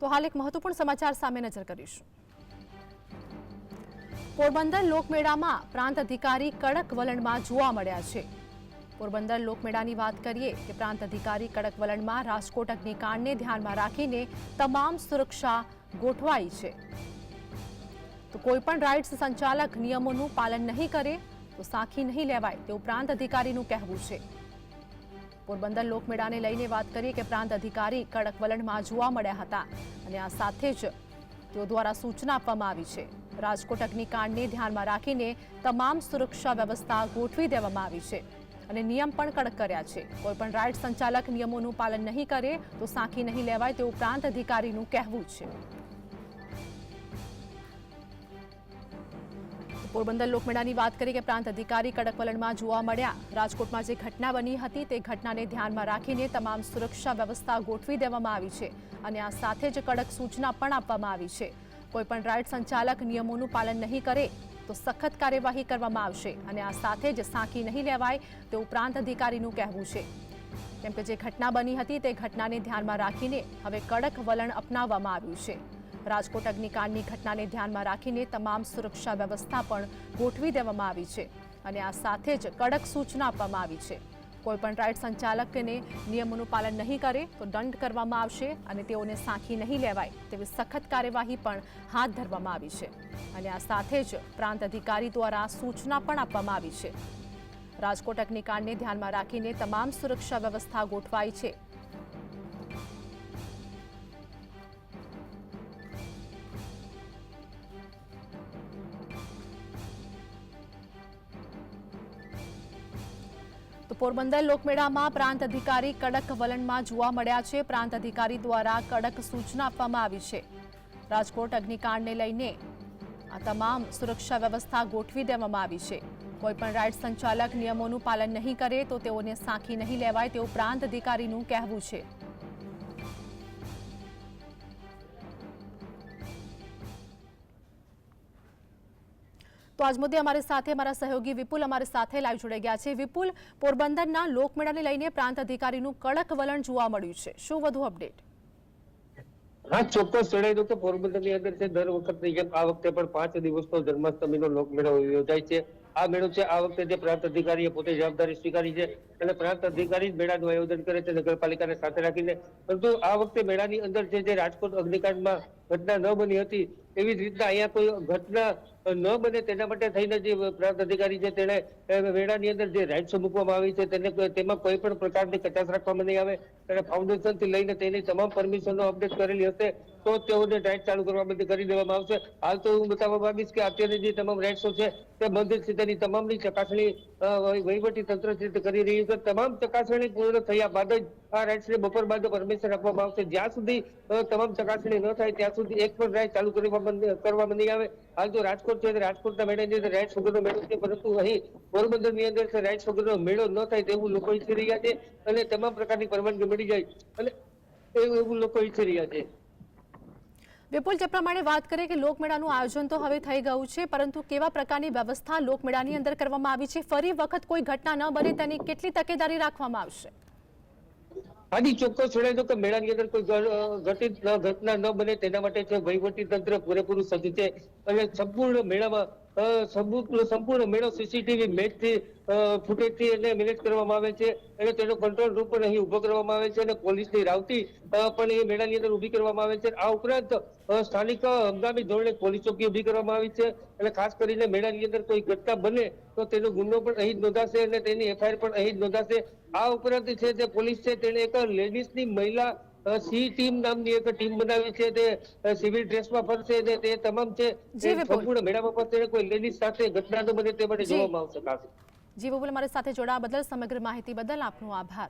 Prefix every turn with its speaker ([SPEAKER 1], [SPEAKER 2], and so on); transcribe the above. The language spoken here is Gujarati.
[SPEAKER 1] તો હાલ એક મહત્વપૂર્ણ સમાચાર સામે નજર કરીશું। પોરબંદર લોકમેળામાં પ્રાંત અધિકારી કડક વલણમાં જોવા મળ્યા છે। પોરબંદર લોકમેળાની વાત કરીએ કે પ્રાંત અધિકારી કડક વલણમાં રાજકોટ અગ્નિકાંડને ધ્યાનમાં રાખીને તમામ સુરક્ષા ગોઠવાઈ છે। તો કોઈપણ રાઇડ્સ સંચાલક નિયમોનું પાલન નહીં કરે તો સાખી નહીં લેવાય તેવું પ્રાંત અધિકારીનું કહેવું છે। પોરબંદર લોકમેળાને લઈને વાત કરીએ કે પ્રાંત અધિકારી કડક વલણમાં જોવા મળ્યા હતા અને આ સાથે જ તેઓ દ્વારા સૂચના આપવામાં આવી છે। રાજકોટ અગ્નિકાંડને ધ્યાનમાં રાખીને તમામ સુરક્ષા વ્યવસ્થા ગોઠવી દેવામાં આવી છે અને નિયમ પણ કડક કર્યા છે। કોઈપણ રાઇડ સંચાલક નિયમોનું પાલન નહીં કરે તો સાખી નહીં લેવાય તેવું પ્રાંત અધિકારીનું કહેવું છે। પોરબંદર લોકમેળાની વાત કરીએ કે પ્રાંત અધિકારી કડક વલણમાં જોવા મળ્યા। રાજકોટમાં જે ઘટના બની હતી તે ઘટનાને ધ્યાનમાં રાખીને તમામ સુરક્ષા વ્યવસ્થા ગોઠવી દેવામાં આવી છે અને આ સાથે જ કડક સૂચના પણ આપવામાં આવી છે। કોઈપણ રાઇડ સંચાલક નિયમોનું પાલન નહીં કરે તો સખત કાર્યવાહી કરવામાં આવશે અને આ સાથે જ સાંખી નહીં લેવાય તેવું પ્રાંત અધિકારીનું કહેવું છે। કેમ કે જે ઘટના બની હતી તે ઘટનાને ધ્યાનમાં રાખીને હવે કડક વલણ અપનાવવામાં આવ્યું છે। રાજકોટ અગ્નિકાંડની ઘટનાને ધ્યાનમાં રાખીને તમામ સુરક્ષા વ્યવસ્થા પણ ગોઠવી દેવામાં આવી છે અને આ સાથે જ કડક સૂચના આપવામાં આવી છે। કોઈપણ રાઇડ સંચાલકને નિયમોનું પાલન નહીં કરે તો દંડ કરવામાં આવશે અને તેઓને સાંખી નહીં લેવાય તેવી સખત કાર્યવાહી પણ હાથ ધરવામાં આવી છે અને આ સાથે જ પ્રાંત અધિકારી દ્વારા સૂચના પણ આપવામાં આવી છે। રાજકોટ અગ્નિકાંડને ધ્યાનમાં રાખીને તમામ સુરક્ષા વ્યવસ્થા ગોઠવાઈ છે। તો પોરબંદર લોકમેળામાં પ્રાંત અધિકારી કડક વલણમાં જોવા મળ્યા છે। પ્રાંત અધિકારી દ્વારા કડક સૂચના આપવામાં આવી છે। રાજકોટ અગ્નિકાંડને લઈને આ તમામ સુરક્ષા વ્યવસ્થા ગોઠવી દેવામાં આવી છે। કોઈપણ રાઇડ સંચાલક નિયમોનું પાલન નહીં કરે તો તેઓને સાંખી નહીં લેવાય તેવું પ્રાંત અધિકારીનું કહેવું છે। તો આજ મુદ્દે અમારી સાથે અમારા સહયોગી વિપુલ અમારી સાથે લાઈવ જોડાઈ ગયા છે। વિપુલ, પોરબંદરના લોકમેળાને લઈને પ્રાંત અધિકારીનું કડક વલણ જોવા મળ્યું છે, શું વધુ અપડેટ?
[SPEAKER 2] હા, ચોક્કસ જણાવી દઉં કે પોરબંદરની અંદર છે દર વખતની જેમ આ વખતે પણ 5 દિવસનો જન્માષ્ટમીનો લોકમેળો યોજાય છે। આ મેળો છે આ વખતે જે પ્રાંત અધિકારીએ પોતે જવાબદારી સ્વીકારી છે અને પ્રાંત અધિકારી જ મેળાનું આયોજન કરે છે નગરપાલિકાને સાથે રાખીને। પરંતુ આ વખતે મેળાની અંદર છે જે રાજકોટ અગ્નિકાંડમાં ઘટના ન બની હતી એવી જ રીતના અહીંયા કોઈ ઘટના ન બને તેના માટે થઈને જે પ્રાંત અધિકારી છે તેણે મેળાની અંદર જે રાઇડ્સો મૂકવામાં આવી છે તેમાં કોઈ પણ પ્રકારની કચાશ રાખવામાં નહીં આવે અને ફાઉન્ડેશન થી લઈને તેની તમામ પરમિશનો અપડેટ કરેલી હશે તો તેઓને રાઇડ ચાલુ કરવા માટે કરી દેવામાં આવશે। હાલ તો હું બતાવવા માંગીશ કે અત્યારે જે તમામ રાઇડ્સો છે તે બંધ છે, તેની તમામની ચકાસણી વહીવટી તંત્ર કરી રહ્યું છે। તમામ ચકાસણી પૂર્ણ થયા બાદ જ આ રાઇડ્સને બપોર બાદ પરમિશન આપવામાં આવશે। જ્યાં સુધી તમામ ચકાસણી ન થાય ત્યાં સુધી એક પણ રાઇડ ચાલુ કરવામાં નહીં આવે। હાલ તો રાજકોટ છે રાજકોટના મેળાની અંદર રાઇડ્સ વગરનો મેળો છે, પરંતુ અહીં પોરબંદરની અંદર રાઇડ્સ વગરનો મેળો ન થાય તેવું લોકો ઈચ્છી રહ્યા છે અને તમામ પ્રકારની પરવાનગી મળી જાય અને એવું લોકો ઈચ્છી રહ્યા છે।
[SPEAKER 1] વિપુલ, જે પ્રમાણે વાત કરીએ કે લોકમેળાનું આયોજન તો હવે થઈ ગયું છે, પરંતુ કેવા પ્રકારની વ્યવસ્થા લોકમેળાની અંદર કરવામાં આવી છે? ફરી વખત કોઈ ઘટના ન બને તેની કેટલી તકેદારી રાખવામાં આવશે?
[SPEAKER 2] હાજી, ચોક્કસ જણાવી દઉં કે મેળાની અંદર કોઈ ઘટના ન બને તેના માટે છે વહીવટી તંત્ર પૂરેપૂરું સજ્જ છે અને સંપૂર્ણ મેળામાં સંપૂર્ણ મેળો સીસીટીવી મેચથી ફૂટેજથી એને મેનેજ કરવામાં આવે છે અને તેનો કંટ્રોલ રૂમ પણ અહીં ઉભો કરવામાં આવે છે અને પોલીસની રાવટી પણ એ મેળાની અંદર ઉભી કરવામાં આવે છે। આ ઉપરાંત સ્થાનિક હંગામી ધોરણે પોલીસ ચોકી ઉભી કરવામાં આવી છે અને ખાસ કરીને મેળાની અંદર કોઈ ઘટના બને તો તેનો ગુનો પણ અહીં જ નોંધાશે અને તેની એફઆઈઆર પણ અહીં જ નોંધાશે। આ ઉપરાંત છે જે પોલીસ છે તેને એક લેડીઝની મહિલા સી ટીમ નામની એક ટીમ બનાવી છે, તે સિવિલ ડ્રેસમાં ફરશે અને તે તમામ છે સંપૂર્ણ મેળામાં ફરશે। કોઈ લેડીઝ સાથે ઘટના ન બને તે માટે જોવામાં આવશે।
[SPEAKER 1] જી વિપુલ, અમારી સાથે જોડાવા બદલ, સમગ્ર માહિતી બદલ આપનો આભાર।